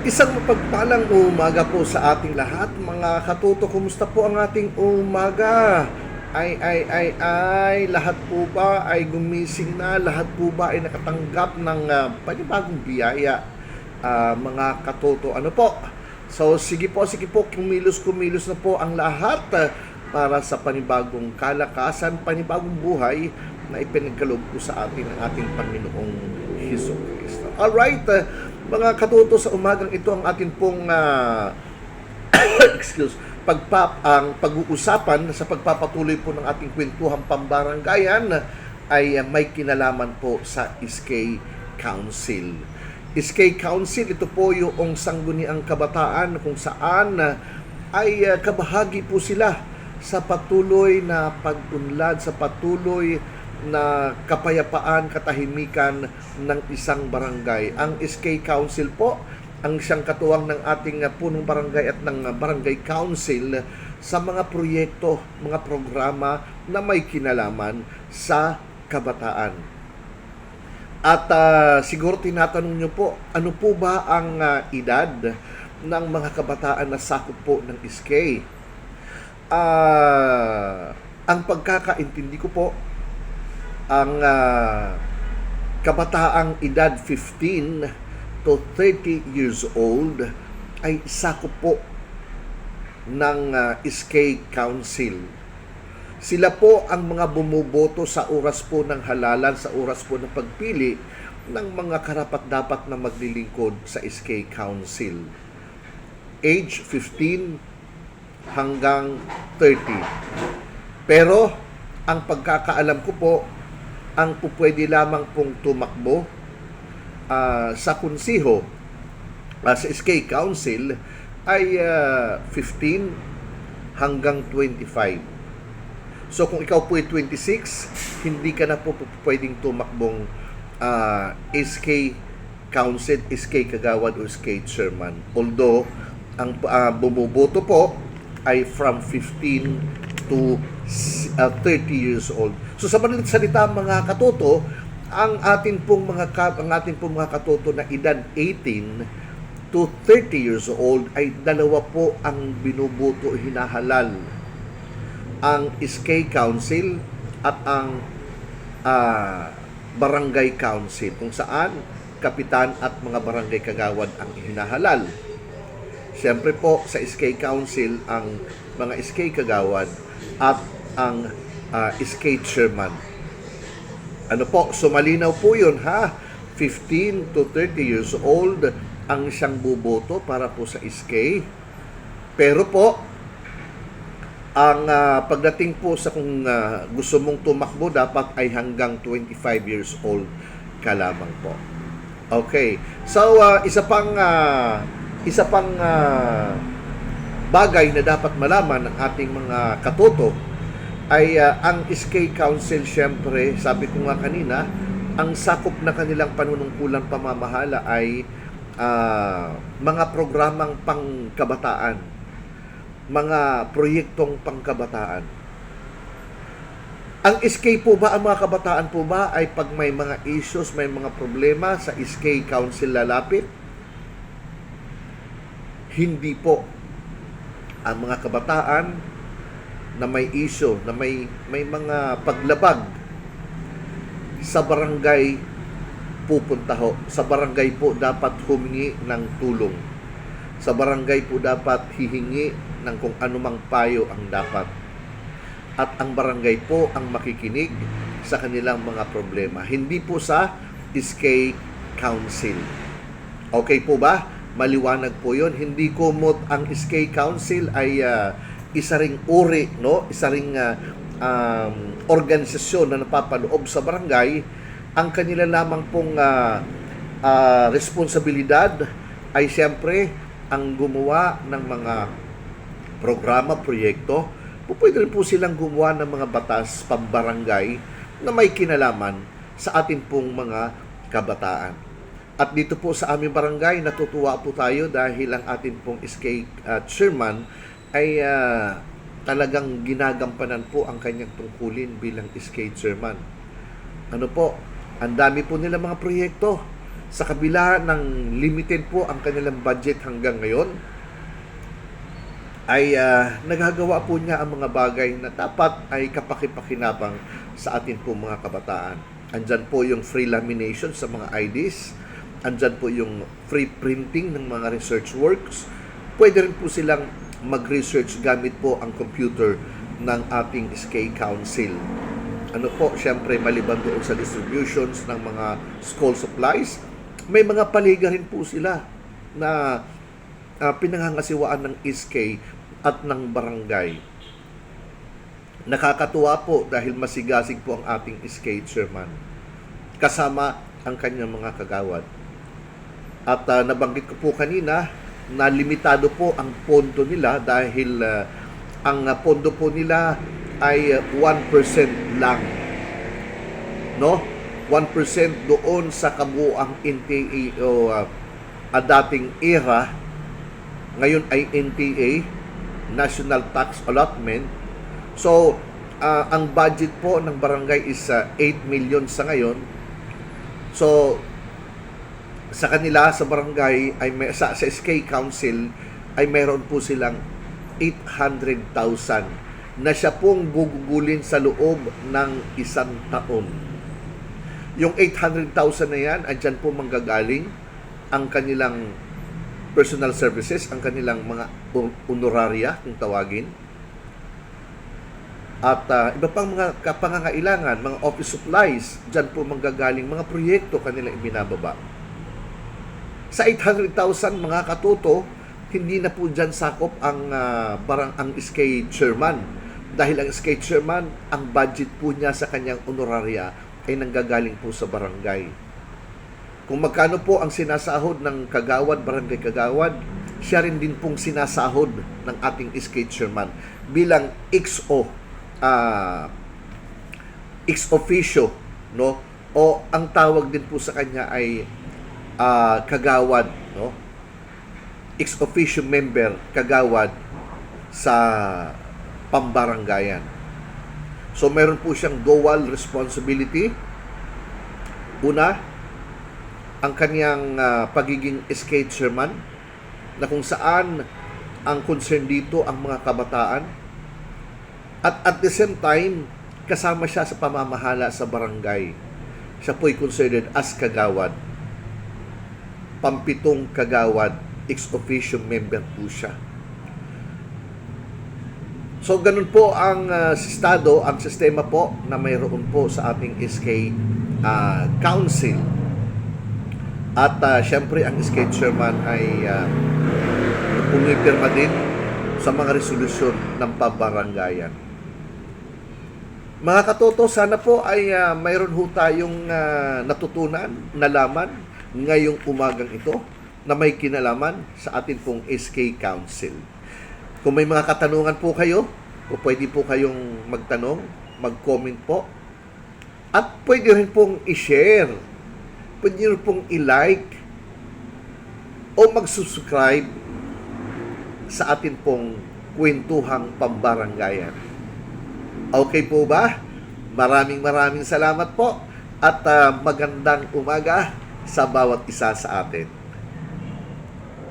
Isang mapagpalang umaga po sa ating lahat, mga katuto. Kumusta po ang ating umaga? Lahat po ba ay gumising na? Lahat po ba ay nakatanggap ng panibagong biyaya? Mga katuto, ano po? So, sige po, kumilos na po ang lahat para sa panibagong kalakasan, panibagong buhay na ipinagkaloob po sa atin ng ating Panginoong Hesus-Kristo. Alright, mga katuto, sa umagang ito ang atin pong ang pag-uusapan sa pagpapatuloy po ng ating kwentuhang pambaranggayan ay may kinalaman po sa SK Council. SK Council, ito po yung sangguniang kabataan kung saan ay kabahagi po sila sa patuloy na pag-unlad, sa patuloy na kapayapaan, katahimikan ng isang barangay. Ang SK Council po, ang siyang katuwang ng ating punong barangay at ng barangay council sa mga proyekto, mga programa na may kinalaman sa kabataan. At siguro tinatanong nyo po, ano po ba ang edad ng mga kabataan na sakop po ng SK? Ang pagkakaintindi ko po, ang kabataang edad 15 to 30 years old ay sakop po ng SK Council. Sila po ang mga bumuboto sa oras po ng halalan, sa oras po ng pagpili ng mga karapat-dapat na maglilingkod sa SK Council. Age 15 hanggang 30. Pero ang pagkakaalam ko po, ang pupwede lamang pong tumakbo sa konsiho sa SK Council ay 15 hanggang 25. So kung ikaw po ay 26, hindi ka na po pwedeng tumakbong SK Council, SK Kagawad o SK Chairman. Although ang bumuboto po ay from 15 to 30 years old. So sa madaling salita, mga katoto, ang ating pong mga katoto na edad 18 to 30 years old ay dalawa po ang binuboto, hinahalal. Ang SK Council at ang Barangay Council, kung saan kapitan at mga barangay kagawad ang hinahalal. Siyempre po sa SK Council ang mga SK kagawad at ang SK Chairman. Ano po, so malinaw po yun ha, 15 to 30 years old ang siyang buboto para po sa SK. Pero po, ang pagdating po sa kung gusto mong tumakbo, dapat ay hanggang 25 years old ka lamang po. Okay, so isa pang bagay na dapat malaman ng ating mga katoto ay ang SK Council, syempre, sabi ko nga kanina, ang sakop na kanilang panunungkulang pamamahala ay mga programang pangkabataan, mga proyektong pangkabataan. Ang SK po ba, ang mga kabataan po ba ay pag may mga issues, may mga problema sa SK Council lalapit? Hindi po. Ang mga kabataan na may issue, na may mga paglabag sa barangay pupunta ho. Sa barangay po dapat humingi ng tulong. Sa barangay po dapat hihingi ng kung anumang payo ang dapat. At ang barangay po ang makikinig sa kanilang mga problema. Hindi po sa SK Council. Okay po ba? Maliwanag po yun. Hindi kumot ang SK Council ay isa ring uri, no? Isa ring organisasyon na napapaloob sa barangay. Ang kanila lamang pong responsibilidad ay siyempre ang gumawa ng mga programa, proyekto. Pwede rin po silang gumawa ng mga batas pambarangay na may kinalaman sa ating pong mga kabataan. At dito po sa aming barangay, natutuwa po tayo dahil ang ating pong SK Chairman ay talagang ginagampanan po ang kanyang tungkulin bilang SK Chairman. Ano po, ang dami po nila mga proyekto sa kabila ng limited po ang kanilang budget hanggang ngayon, ay nagagawa po niya ang mga bagay na dapat ay kapakipakinabang sa atin po mga kabataan. Andyan po yung free lamination sa mga IDs, andyan po yung free printing ng mga research works. Pwede rin po silang mag-research gamit po ang computer ng ating SK Council. Ano po, syempre maliban doon sa distributions ng mga school supplies, may mga paligarin po sila na pinangangasiwaan ng SK at ng barangay. Nakakatuwa po dahil masigasig po ang ating SK chairman kasama ang kanyang mga kagawad. At nabanggit ko po kanina na limitado po ang pondo nila dahil ang pondo po nila ay 1% lang. No? 1% doon sa kabuuang NTA o dating era, ngayon ay NTA, National Tax Allotment. So, ang budget po ng barangay is 8 million sa ngayon. So, sa kanila, sa barangay, ay sa SK Council, ay meron po silang 800,000 na siya pong gugugulin sa loob ng isang taon. Yung 800,000 na yan, andyan po manggagaling ang kanilang personal services, ang kanilang mga honoraria, kung tawagin. At iba pang mga kapangangailangan, mga office supplies, dyan po manggagaling mga proyekto kanilang ibinababa. Sa 800,000 mga katuto, hindi na po dyan sakop ang ang SK chairman. Dahil ang SK chairman, ang budget po niya sa kanyang honoraria ay nanggagaling po sa barangay. Kung magkano po ang sinasahod ng kagawad, barangay kagawad, siya rin din pong sinasahod ng ating SK chairman bilang XO, ex officio, no? O ang tawag din po sa kanya ay kagawad, no? Ex officio member, kagawad sa pambaranggayan. So meron po siyang dual responsibility. Una, ang kanyang pagiging SK chairman, na kung saan ang concern dito ang mga kabataan, at the same time kasama siya sa pamamahala sa barangay. Siya po'y considered as kagawad, pampitong kagawad, ex officio member po siya. So ganun po ang estado, ang sistema po na mayroon po sa ating SK Council. At syempre ang SK chairman ay pumipirma din sa mga resolusyon ng pabarangayan. Mga katoto, sana po ay mayroon ho tayong natutunan, nalaman ngayong umagang ito na may kinalaman sa atin pong SK Council. Kung may mga katanungan po kayo, o pwede po kayong magtanong, mag-comment po, at pwede rin pong i-share, pwede rin pong i-like, o mag-subscribe sa atin pong kwentuhang pambaranggayan. Okay po ba? Maraming salamat po at magandang umaga sa bawat isa sa atin.